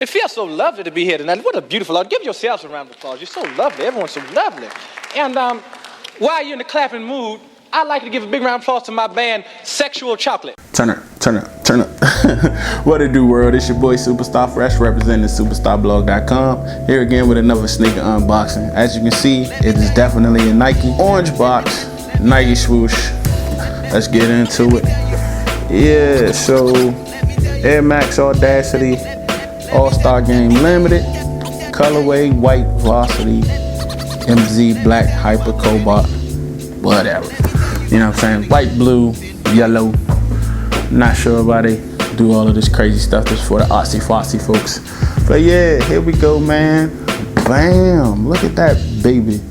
It feels so lovely to be here tonight. What a beautiful audience. Give yourselves a round of applause. You're so lovely. Everyone's so lovely. And while you're in the clapping mood, I'd like to give a big round of applause to my band, Sexual Chocolate. Turn up. What it do, world? It's your boy Superstar Fresh, representing superstarblog.com. Here again with another sneaker unboxing. As you can see, it is definitely a Nike orange box, Nike swoosh. Let's get into it. Yeah, so Air Max Audacity All-Star Game Limited, colorway white varsity, MZ black hyper cobalt, whatever. You know what I'm saying? White, blue, yellow. Not sure why they do all of this crazy stuff. This for the artsy fartsy folks. But yeah, here we go, man. Bam! Look at that baby.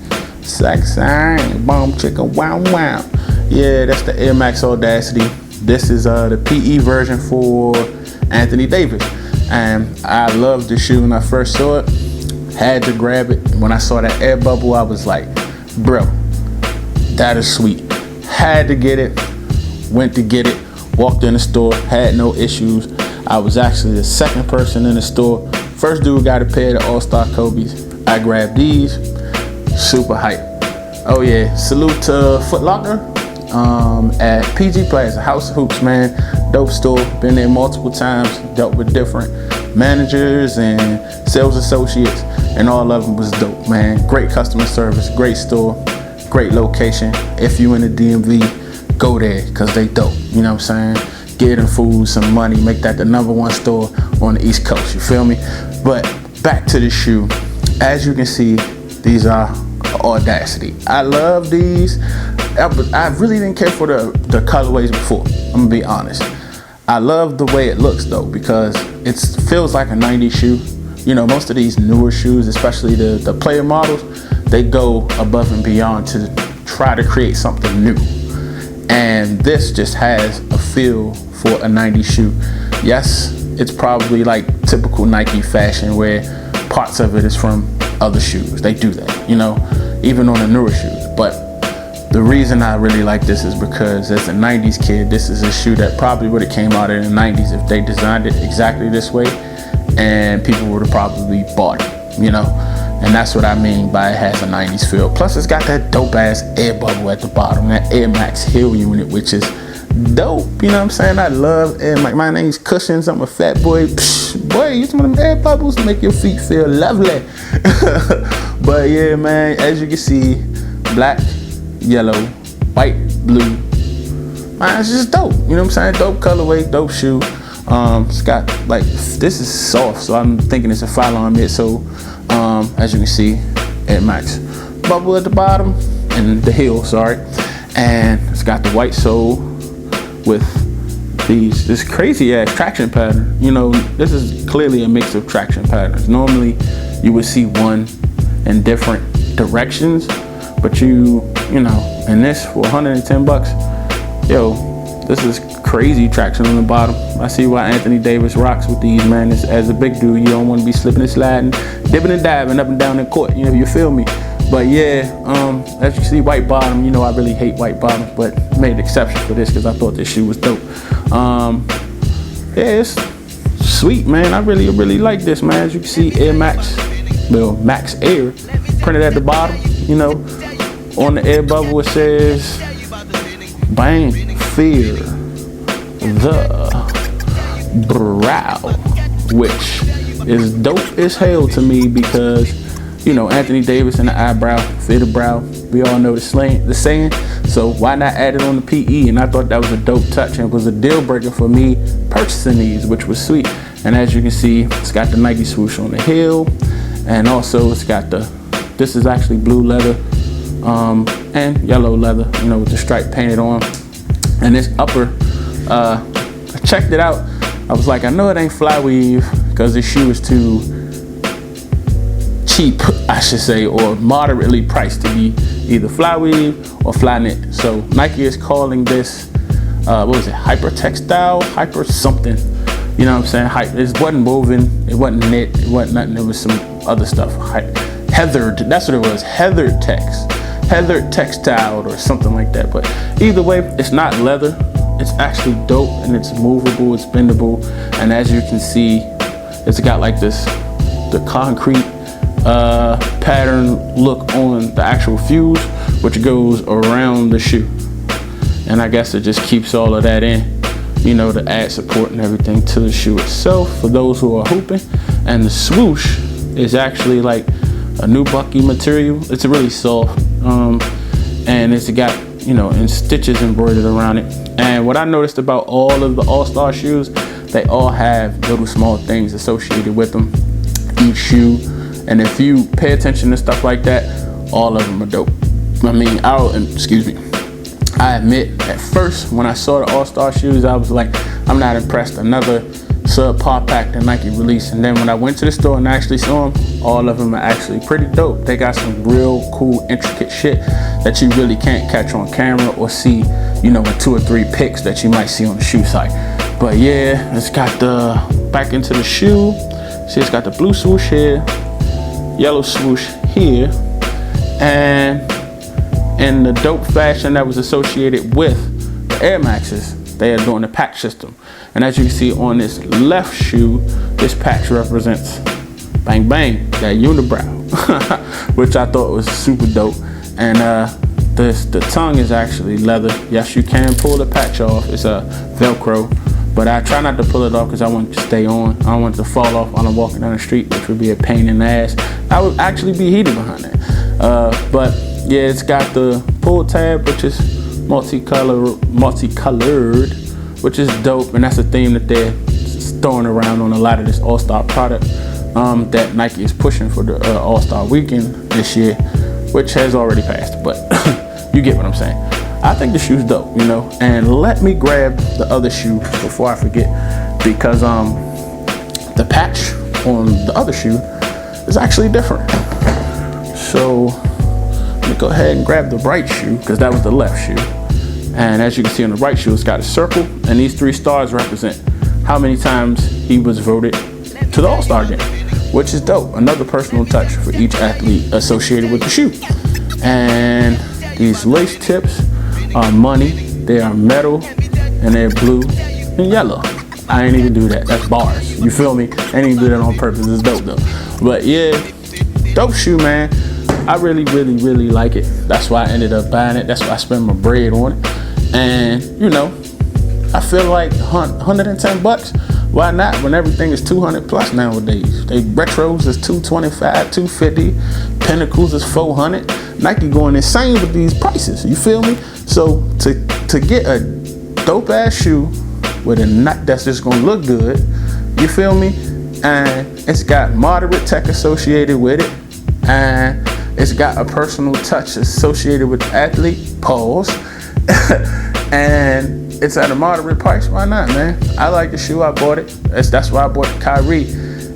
Sexy, bomb chicken, wow wow. Yeah, that's the Air Max Audacity. This is the PE version for Anthony Davis. And I loved the shoe when I first saw it. Had to grab it. When I saw that air bubble, I was like, bro, that is sweet. Had to get it. Went to get it. Walked in the store. Had no issues. I was actually the second person in the store. First dude got a pair of All-Star Kobe's. I grabbed these. Super hype. Oh yeah. Salute to Foot Locker at PG Plaza, House of Hoops, man. Dope store. Been there multiple times. Dealt with different managers and sales associates, and all of them was dope, man. Great customer service, great store, great location. If you in the DMV, go there because they dope. You know what I'm saying? Get them food, some money, make that the #1 store on the East Coast. You feel me? But back to the shoe. As you can see, these are Audacity. I love these. I really didn't care for the colorways before. I'm gonna be honest. I love the way it looks though, because it feels like a 90s shoe. You know, most of these newer shoes, especially the player models, they go above and beyond to try to create something new. And this just has a feel for a 90s shoe. Yes, it's probably like typical Nike fashion where parts of it is from other shoes. They do that, you know, even on the newer shoes. But the reason I really like this is because as a 90s kid, this is a shoe that probably would have came out in the 90s if they designed it exactly this way, and people would have probably bought it, you know? And that's what I mean by it has a 90s feel. Plus it's got that dope ass air bubble at the bottom, that Air Max heel unit, which is dope, you know what I'm saying? I love Air Max. My name's Cushions, I'm a fat boy. Psh, boy, use some of them air bubbles to make your feet feel lovely. But yeah, man, as you can see, black, yellow, white, blue. Man, it's just dope. You know what I'm saying? Dope colorway, dope shoe. It's got like, this is soft, so I'm thinking it's a Phylon mid. So as you can see, Air Max bubble at the bottom and the heel, sorry. And it's got the white sole with this crazy ass traction pattern. You know, this is clearly a mix of traction patterns. Normally you would see one in different directions, but you know, and this for 110 bucks, yo, this is crazy traction on the bottom. I see why Anthony Davis rocks with these, man. As a big dude, you don't want to be slipping and sliding, dipping and diving up and down the court, you know, you feel me? But yeah, as you see, white bottom, you know, I really hate white bottoms, but made an exception for this because I thought this shoe was dope. Yeah, it's sweet, man. I really like this, man. As you can see, Air Max, well, Max Air, printed at the bottom, you know. On the air bubble it says, bang, fear the brow, which is dope as hell to me because, you know, Anthony Davis and the eyebrow, fear the brow. We all know the saying, so why not add it on the PE? And I thought that was a dope touch and it was a deal breaker for me purchasing these, which was sweet. And as you can see, it's got the Nike swoosh on the heel, and also it's got this is actually blue leather, and yellow leather, you know, with the stripe painted on. And this upper, I checked it out. I was like, I know it ain't fly weave because this shoe is too cheap, I should say, or moderately priced to be either fly weave or fly knit. So Nike is calling this, what was it, hyper textile, hyper something. You know what I'm saying? It wasn't woven, it wasn't knit, it wasn't nothing. It was some other stuff. Heathered, that's what it was, heathered textile or something like that. But either way, it's not leather. It's actually dope and it's movable, it's bendable. And as you can see, it's got like the concrete pattern look on the actual fuse, which goes around the shoe. And I guess it just keeps all of that in, you know, to add support and everything to the shoe itself for those who are hooping. And the swoosh is actually like a new bucky material. It's really soft, and it's got, you know, in stitches embroidered around it. And what I noticed about all of the All-Star shoes, they all have little small things associated with them, each shoe. And if you pay attention to stuff like that, all of them are dope. I mean, I admit at first when I saw the All-Star shoes, I was like, I'm not impressed. Another subpar pack that Nike released. And then when I went to the store and actually saw them, all of them are actually pretty dope. They got some real cool, intricate shit that you really can't catch on camera or see, you know, in 2 or 3 pics that you might see on the shoe site. But yeah, it's got the back into the shoe. See, it's got the blue swoosh here, yellow swoosh here, and in the dope fashion that was associated with the Air Maxes, they are doing the patch system. And as you can see on this left shoe, this patch represents bang bang, that unibrow, which I thought was super dope. And the tongue is actually leather. Yes, you can pull the patch off. It's a Velcro, but I try not to pull it off because I want it to stay on. I don't want it to fall off while I'm walking down the street, which would be a pain in the ass. I would actually be heated behind that. But yeah, it's got the pull tab, which is multicolored, which is dope, and that's a theme that they're throwing around on a lot of this All-Star product that Nike is pushing for the All-Star weekend this year, which has already passed, but you get what I'm saying. I think the shoe's dope, you know. And let me grab the other shoe before I forget, because the patch on the other shoe is actually different. So let me go ahead and grab the right shoe, because that was the left shoe. And as you can see on the right shoe, it's got a circle, and these 3 stars represent how many times he was voted to the All-Star game, which is dope. Another personal touch for each athlete associated with the shoe. And these lace tips are money. They are metal, and they're blue and yellow. I ain't even do that. That's bars. You feel me? I ain't even do that on purpose. It's dope though. But yeah, dope shoe, man. I really, really, really like it. That's why I ended up buying it. That's why I spent my bread on it. And you know, I feel like 110 bucks. Why not? When everything is 200 plus nowadays. They retros is 225, 250. Pinnacles is 400. Nike going insane with these prices. You feel me? So to get a dope ass shoe with a nut that's just gonna look good, you feel me? And it's got moderate tech associated with it, and it's got a personal touch associated with the athlete. Pause. And it's at a moderate price. Why not, man? I like the shoe. I bought it. That's why I bought the Kyrie.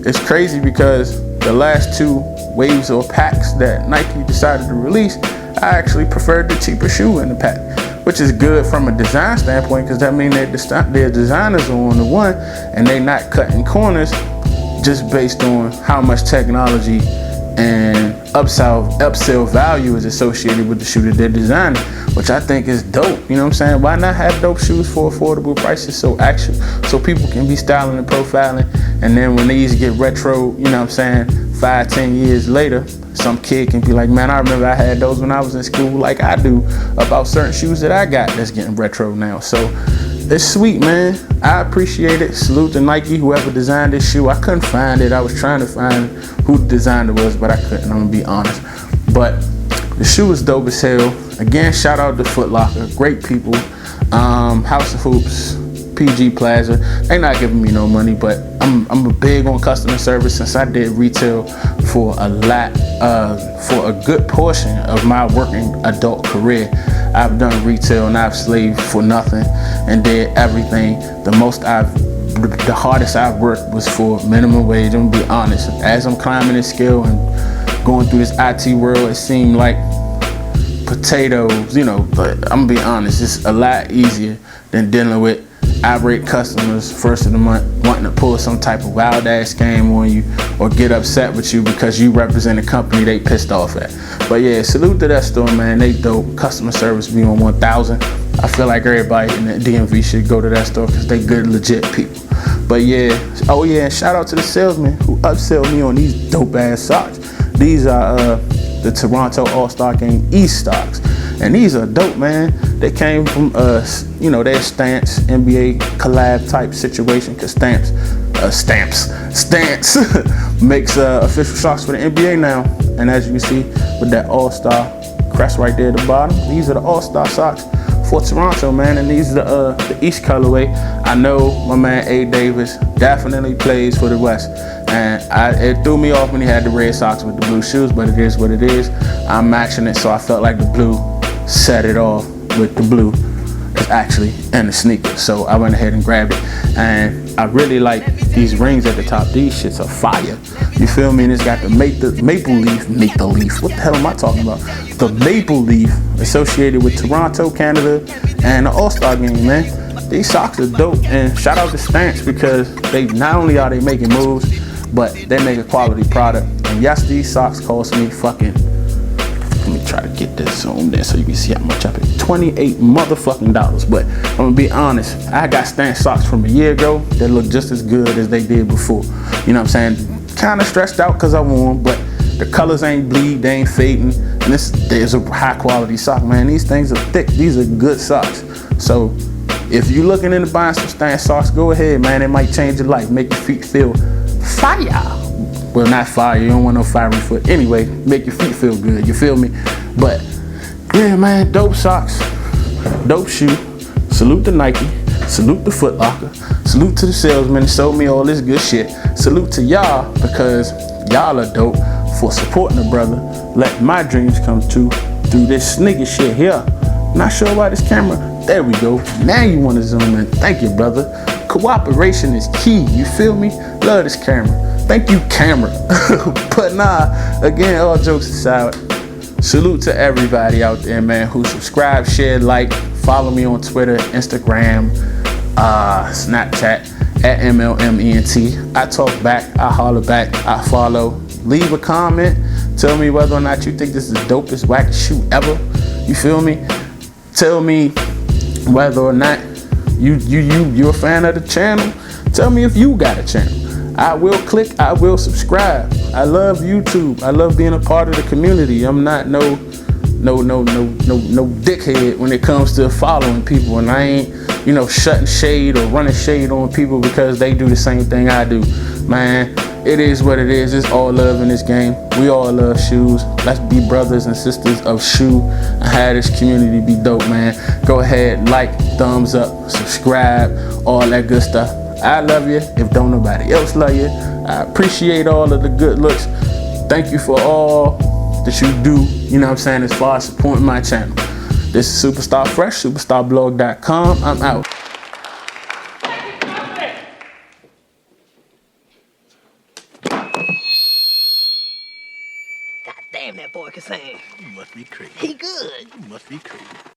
It's crazy because the last 2 waves or packs that Nike decided to release, I actually preferred the cheaper shoe in the pack, which is good from a design standpoint, because that means their designers are on the one and they not cutting corners just based on how much technology and upsell value is associated with the shoe that they're designing, which I think is dope. You know what I'm saying? Why not have dope shoes for affordable prices so people can be styling and profiling, and then when these get retro, you know what I'm saying, 5-10 years later, some kid can be like, man, I remember I had those when I was in school, like I do about certain shoes that I got that's getting retro now. So it's sweet, man. I appreciate it. Salute to Nike, whoever designed this shoe. I couldn't find it. I was trying to find who the designer was, but I couldn't, I'm gonna be honest. But the shoe is dope as hell. Again, shout out to Foot Locker, great people. House of Hoops, PG Plaza. They not giving me no money, but I'm a big on customer service since I did retail for a good portion of my working adult career. I've done retail and I've slaved for nothing and did everything. The hardest I've worked was for minimum wage. I'm gonna be honest. As I'm climbing this scale and going through this IT world, it seemed like potatoes, you know, but I'm gonna be honest, it's a lot easier than dealing with irate customers first of the month wanting to pull some type of wild ass game on you or get upset with you because you represent a company they pissed off at. But yeah, salute to that store, man. They dope. Customer service be on 1000. I feel like everybody in the DMV should go to that store because they good, legit people. But yeah, oh yeah, and shout out to the salesman who upsell me on these dope ass socks. These are the Toronto All-Star Game East stocks. And these are dope, man. They came from you know, their Stance NBA collab type situation, cause Stance makes official socks for the NBA now. And as you can see with that All-Star crest right there at the bottom, these are the All-Star socks for Toronto, man. And these are the East colorway. I know my man A. Davis definitely plays for the West. And it threw me off when he had the red socks with the blue shoes, but it is what it is. I'm matching it, so I felt like the blue set it off with the blue that's actually in the sneaker. So I went ahead and grabbed it. And I really like these rings at the top. These shits are fire. You feel me? And it's got the maple leaf. What the hell am I talking about? The maple leaf associated with Toronto, Canada, and the All-Star Game, man. These socks are dope. And shout out to Stance, because they not only are they making moves, but they make a quality product. And yes, these socks cost me fucking, let me try to get this zoomed in so you can see how much I paid. $28 motherfucking dollars. But I'm gonna be honest, I got Stance socks from a year ago that look just as good as they did before. You know what I'm saying? Kind of stressed out because I wore them, but the colors ain't bleed, they ain't fading. And there's a high quality sock, man. These things are thick, these are good socks. So if you're looking into buying some Stance socks, go ahead, man. It might change your life, make your feet feel fire. Well, not fire, you don't want no fiery foot. Anyway, make your feet feel good, you feel me? But yeah, man, dope socks, dope shoe. Salute to Nike, salute to Foot Locker, salute to the salesman that sold me all this good shit. Salute to y'all, because y'all are dope for supporting a brother. Let my dreams come true through this sneaker shit here. Not sure why this camera, there we go. Now you want to zoom in. Thank you, brother. Cooperation is key, you feel me? Love this camera. Thank you, camera. But nah, again, all jokes aside, salute to everybody out there, man, who subscribe, share, like, follow me on Twitter, Instagram, Snapchat, at MLMENT. I talk back, I holler back, I follow. Leave a comment. Tell me whether or not you think this is the dopest, wackest shoe ever. You feel me? Tell me whether or not you're a fan of the channel. Tell me if you got a channel. I will click, I will subscribe. I love YouTube. I love being a part of the community. I'm not no dickhead when it comes to following people, and I ain't, you know, shutting shade or running shade on people because they do the same thing I do. Man, it is what it is. It's all love in this game. We all love shoes. Let's be brothers and sisters of shoe and have this community be dope, man. Go ahead, like, thumbs up, subscribe, all that good stuff. I love you if don't nobody else love you. I appreciate all of the good looks. Thank you for all that you do, you know what I'm saying, as far as supporting my channel. This is Superstar Fresh, superstarblog.com. I'm out. God damn, that boy can sing. You must be crazy. He good. You must be crazy.